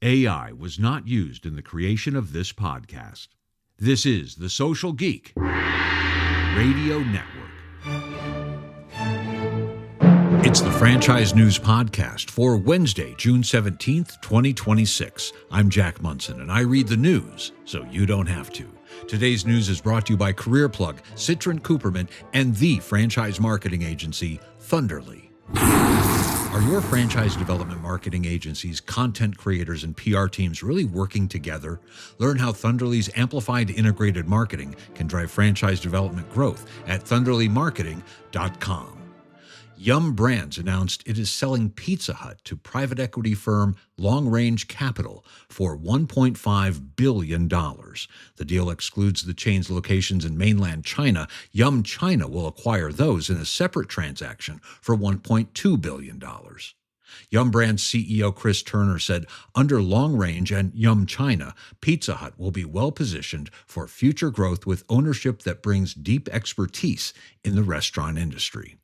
AI was not used in the creation of this podcast. This is the Social Geek Radio Network. It's the Franchise News Podcast for Wednesday, June 17th, 2026. I'm Jack Monson, and I read the news so you don't have to. Today's news is brought to you by CareerPlug, Citron Cooperman, and the franchise marketing agency, Thunderly. Are your franchise development marketing agencies, content creators, and PR teams really working together? Learn how Thunderly's amplified integrated marketing can drive franchise development growth at thunderlymarketing.com. Yum Brands announced it is selling Pizza Hut to private equity firm Long Range Capital for $1.5 billion. The deal excludes the chain's locations in mainland China. Yum China will acquire those in a separate transaction for $1.2 billion. Yum Brands CEO Chris Turner said, under Long Range and Yum China, Pizza Hut will be well-positioned for future growth with ownership that brings deep expertise in the restaurant industry.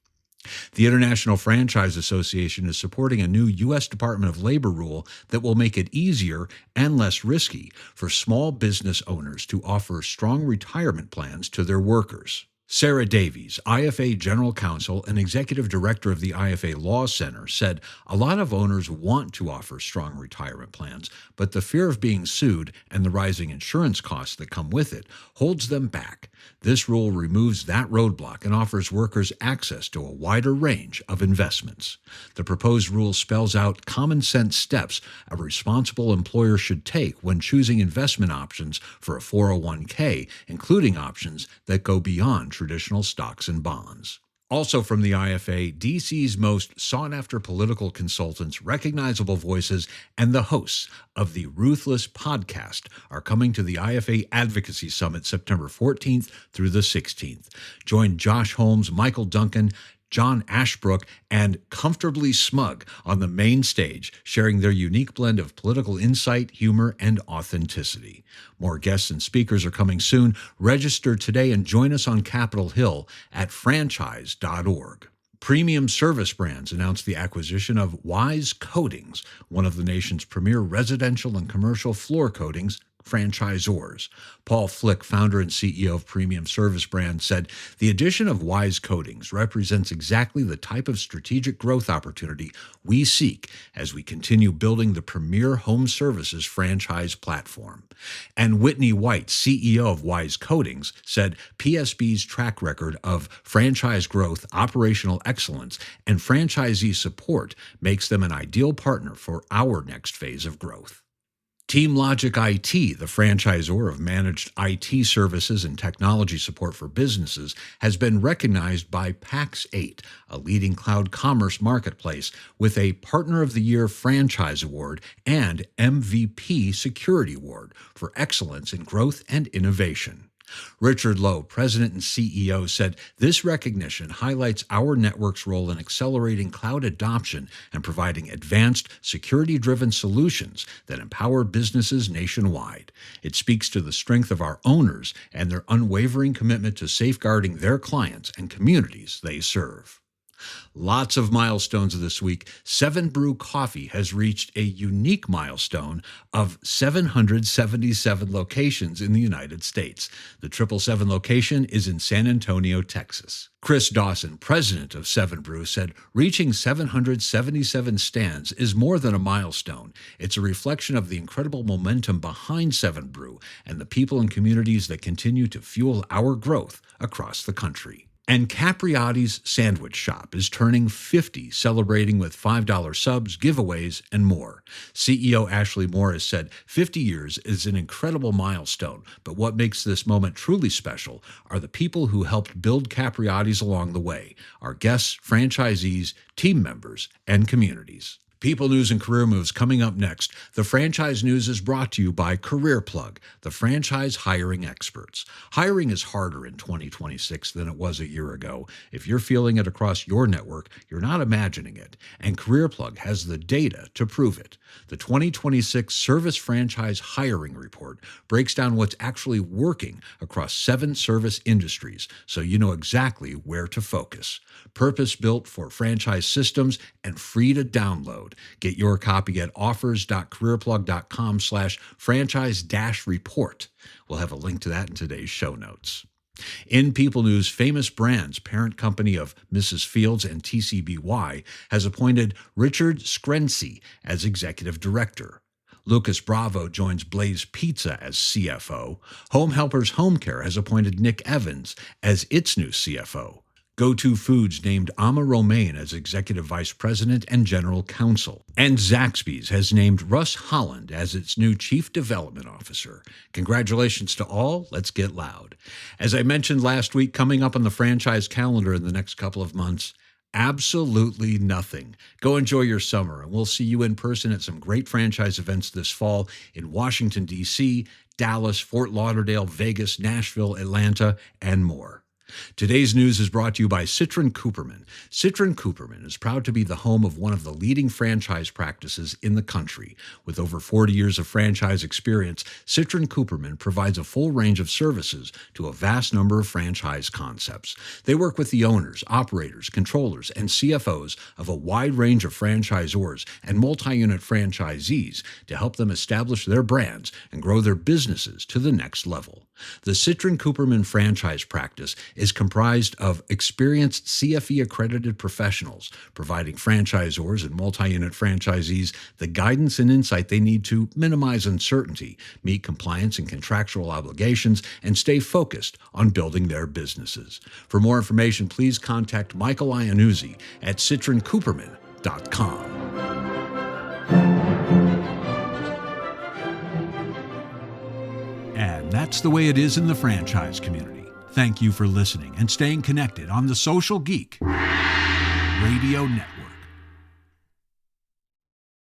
The International Franchise Association is supporting a new U.S. Department of Labor rule that will make it easier and less risky for small business owners to offer strong retirement plans to their workers. Sarah Davies, IFA General Counsel and Executive Director of the IFA Law Center, said a lot of owners want to offer strong retirement plans, but the fear of being sued and the rising insurance costs that come with it holds them back. This rule removes that roadblock and offers workers access to a wider range of investments. The proposed rule spells out common sense steps a responsible employer should take when choosing investment options for a 401k, including options that go beyond traditional stocks and bonds. Also from the IFA, DC's most sought-after political consultants, recognizable voices, and the hosts of the Ruthless podcast are coming to the IFA Advocacy Summit September 14th through the 16th. Join Josh Holmes, Michael Duncan, John Ashbrook, and Comfortably Smug on the main stage, sharing their unique blend of political insight, humor, and authenticity. More guests and speakers are coming soon. Register today and join us on Capitol Hill at franchise.org. Premium Service Brands announced the acquisition of Wise Coatings, one of the nation's premier residential and commercial floor coatings franchisors. Paul Flick, founder and CEO of Premium Service Brands, said, the addition of Wise Coatings represents exactly the type of strategic growth opportunity we seek as we continue building the premier home services franchise platform. And Whitney White, CEO of Wise Coatings, said PSB's track record of franchise growth, operational excellence, and franchisee support makes them an ideal partner for our next phase of growth. TeamLogic IT, the franchisor of managed IT services and technology support for businesses, has been recognized by Pax8, a leading cloud commerce marketplace, with a Partner of the Year Franchise Award and MVP Security Award for excellence in growth and innovation. Richard Lowe, president and CEO, said this recognition highlights our network's role in accelerating cloud adoption and providing advanced, security-driven solutions that empower businesses nationwide. It speaks to the strength of our owners and their unwavering commitment to safeguarding their clients and communities they serve. Lots of milestones this week. 7 Brew Coffee has reached a unique milestone of 777 locations in the United States. The 777 location is in San Antonio, Texas. Chris Dawson, president of 7 Brew, said, reaching 777 stands is more than a milestone. It's a reflection of the incredible momentum behind 7 Brew and the people and communities that continue to fuel our growth across the country. And Capriotti's Sandwich Shop is turning 50, celebrating with $5 subs, giveaways, and more. CEO Ashley Morris said, 50 years is an incredible milestone, but what makes this moment truly special are the people who helped build Capriotti's along the way, our guests, franchisees, team members, and communities. People News and Career Moves coming up next. The Franchise News is brought to you by CareerPlug, the franchise hiring experts. Hiring is harder in 2026 than it was a year ago. If you're feeling it across your network, you're not imagining it, and CareerPlug has the data to prove it. The 2026 Service Franchise Hiring Report breaks down what's actually working across 7 service industries, so you know exactly where to focus. Purpose-built for franchise systems and free to download. out. Get your copy at offers.careerplug.com/franchise-report. We'll have a link to that in today's show notes. In People News, Famous Brands, parent company of Mrs. Fields and TCBY, has appointed Richard Scrency as executive director. Lucas Bravo joins Blaze Pizza as CFO. Home Helpers Home Care has appointed Nick Evans as its new CFO. Go-To Foods named Ama Romaine as Executive Vice President and General Counsel. And Zaxby's has named Russ Holland as its new Chief Development Officer. Congratulations to all. Let's get loud. As I mentioned last week, coming up on the franchise calendar in the next couple of months, absolutely nothing. Go enjoy your summer, and we'll see you in person at some great franchise events this fall in Washington, D.C., Dallas, Fort Lauderdale, Vegas, Nashville, Atlanta, and more. Today's news is brought to you by Citrin Cooperman. Citrin Cooperman is proud to be the home of one of the leading franchise practices in the country. With over 40 years of franchise experience, Citrin Cooperman provides a full range of services to a vast number of franchise concepts. They work with the owners, operators, controllers, and CFOs of a wide range of franchisors and multi-unit franchisees to help them establish their brands and grow their businesses to the next level. The Citrin Cooperman franchise practice is comprised of experienced CFE-accredited professionals, providing franchisors and multi-unit franchisees the guidance and insight they need to minimize uncertainty, meet compliance and contractual obligations, and stay focused on building their businesses. For more information, please contact Michael Iannuzzi at citrincooperman.com. And that's the way it is in the franchise community. Thank you for listening and staying connected on the Social Geek Radio Network.